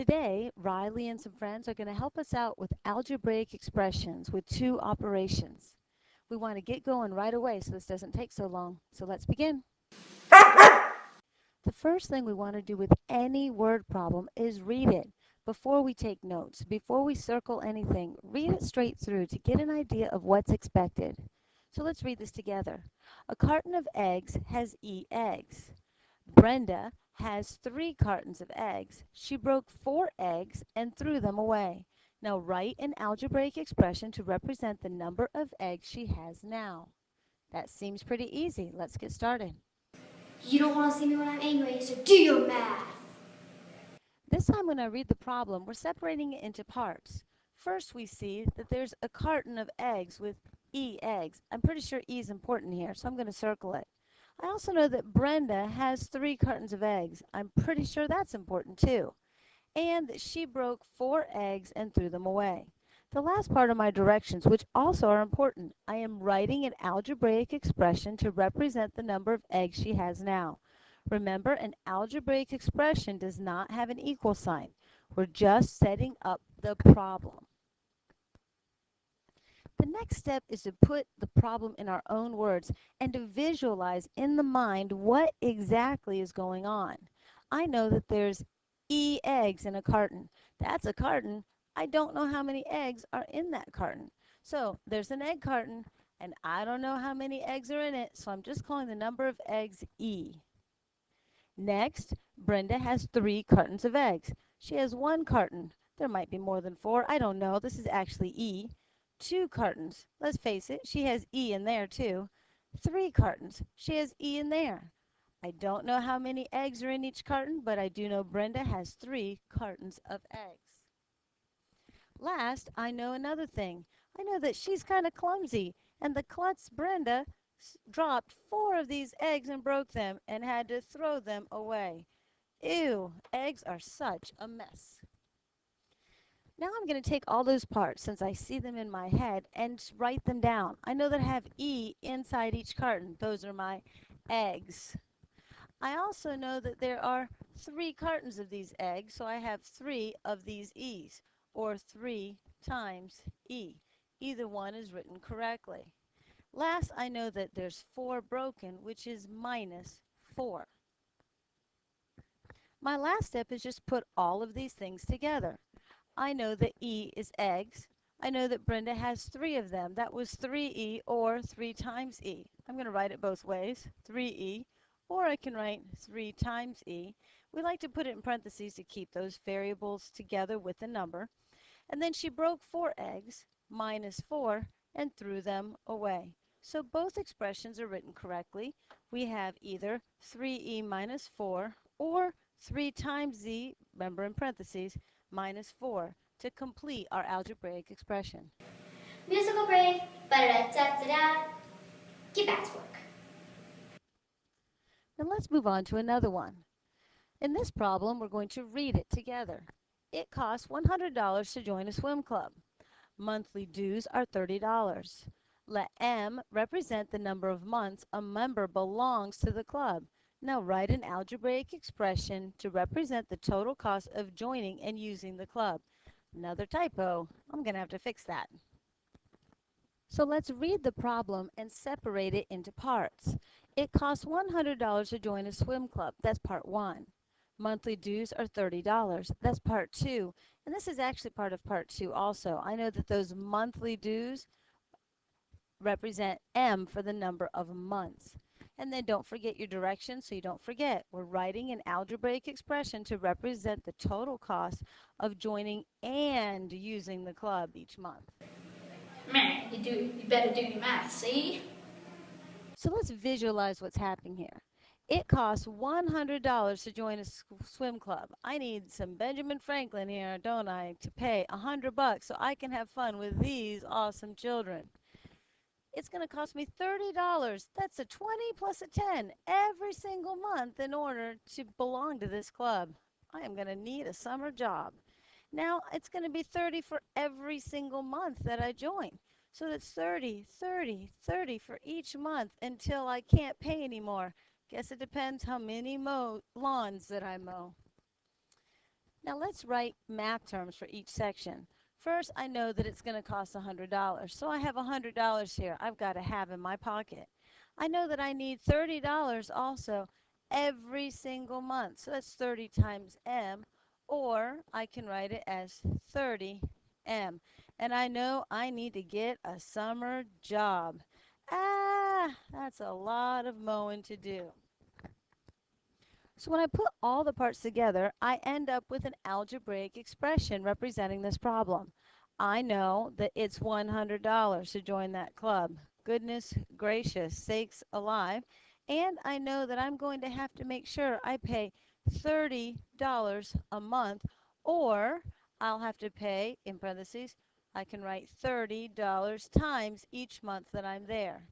Today, Riley and some friends are going to help us out with algebraic expressions with two operations. We want to get going right away so this doesn't take so long. So let's begin. The first thing we want to do with any word problem is read it before we take notes, before we circle anything. Read it straight through to get an idea of what's expected. So let's read this together. A carton of eggs has E eggs. Brenda has 3 cartons of eggs. She broke 4 eggs and threw them away. Now write an algebraic expression to represent the number of eggs she has now. That seems pretty easy. Let's get started. You don't want to see me when I'm angry, so do your math. This time when I read the problem, we're separating it into parts. First, we see that there's a carton of eggs with E eggs. I'm pretty sure E is important here, so I'm going to circle it. I also know that Brenda has 3 cartons of eggs. I'm pretty sure that's important too. And that she broke 4 eggs and threw them away. The last part of my directions, which also are important, I am writing an algebraic expression to represent the number of eggs she has now. Remember, an algebraic expression does not have an equal sign. We're just setting up the problem. The next step is to put the problem in our own words and to visualize in the mind what exactly is going on. I know that there's E eggs in a carton. That's a carton. I don't know how many eggs are in that carton. So there's an egg carton, and I don't know how many eggs are in it, so I'm just calling the number of eggs E. Next, Brenda has 3 cartons of eggs. She has 1 carton. There might be more than 4. I don't know. This is actually E. 2 cartons. Let's face it, she has E in there too. 3 cartons. She has E in there. I don't know how many eggs are in each carton, but I do know Brenda has 3 cartons of eggs. Last, I know another thing. I know that she's kind of clumsy, and the klutz Brenda dropped 4 of these eggs and broke them and had to throw them away. Ew, eggs are such a mess. Now I'm going to take all those parts, since I see them in my head, and write them down. I know that I have E inside each carton. Those are my eggs. I also know that there are 3 cartons of these eggs, so I have 3 of these E's, or 3 times E. Either one is written correctly. Last, I know that there's 4 broken, which is minus 4. My last step is just put all of these things together. I know that E is eggs. I know that Brenda has 3 of them. That was 3E or 3 times E. I'm going to write it both ways, 3E, or I can write 3 times E. We like to put it in parentheses to keep those variables together with the number. And then she broke 4 eggs, minus 4, and threw them away. So both expressions are written correctly. We have either 3E minus 4 or 3 times Z, remember in parentheses, minus 4 to complete our algebraic expression. Musical break. Ba-da-da-da-da. Get back to work. Now let's move on to another one. In this problem, we're going to read it together. It costs $100 to join a swim club. Monthly dues are $30. Let M represent the number of months a member belongs to the club. Now write an algebraic expression to represent the total cost of joining and using the club. Another typo. I'm going to have to fix that. So let's read the problem and separate it into parts. It costs $100 to join a swim club. That's part 1. Monthly dues are $30. That's part 2. And this is actually part of part 2 also. I know that those monthly dues represent M for the number of months. And then don't forget your directions so you don't forget. We're writing an algebraic expression to represent the total cost of joining and using the club each month. Man, you better do your math, see? So let's visualize what's happening here. It costs $100 to join a swim club. I need some Benjamin Franklin here, don't I, to pay $100 so I can have fun with these awesome children. It's going to cost me $30. That's a 20 plus a 10 every single month in order to belong to this club. I am going to need a summer job. Now it's going to be 30 for every single month that I join. So that's 30, 30, 30 for each month until I can't pay anymore. Guess it depends how many lawns that I mow. Now let's write math terms for each section. First, I know that it's going to cost $100, so I have $100 here I've got to have in my pocket. I know that I need $30 also every single month, so that's 30 times M, or I can write it as 30M. And I know I need to get a summer job. That's a lot of mowing to do. So when I put all the parts together, I end up with an algebraic expression representing this problem. I know that it's $100 to join that club. Goodness gracious sakes alive. And I know that I'm going to have to make sure I pay $30 a month, or I'll have to pay, in parentheses, I can write $30 times each month that I'm there.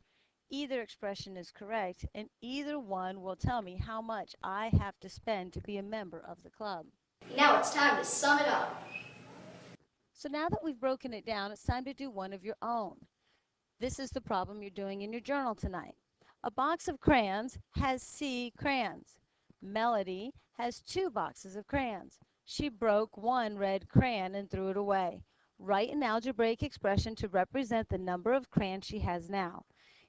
Either expression is correct, and either one will tell me how much I have to spend to be a member of the club. Now it's time to sum it up. So now that we've broken it down, it's time to do one of your own. This is the problem you're doing in your journal tonight. A box of crayons has C crayons. Melody has 2 boxes of crayons. She broke one red crayon and threw it away. Write an algebraic expression to represent the number of crayons she has now.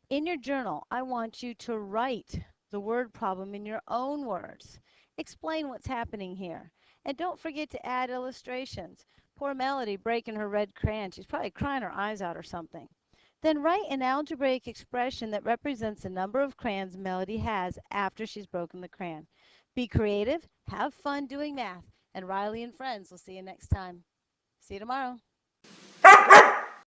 In your journal, I want you to write the word problem in your own words. Explain what's happening here. And don't forget to add illustrations. Poor Melody breaking her red crayon. She's probably crying her eyes out or something. Then write an algebraic expression that represents the number of crayons Melody has after she's broken the crayon. Be creative, have fun doing math, and Riley and friends will see you next time. See you tomorrow.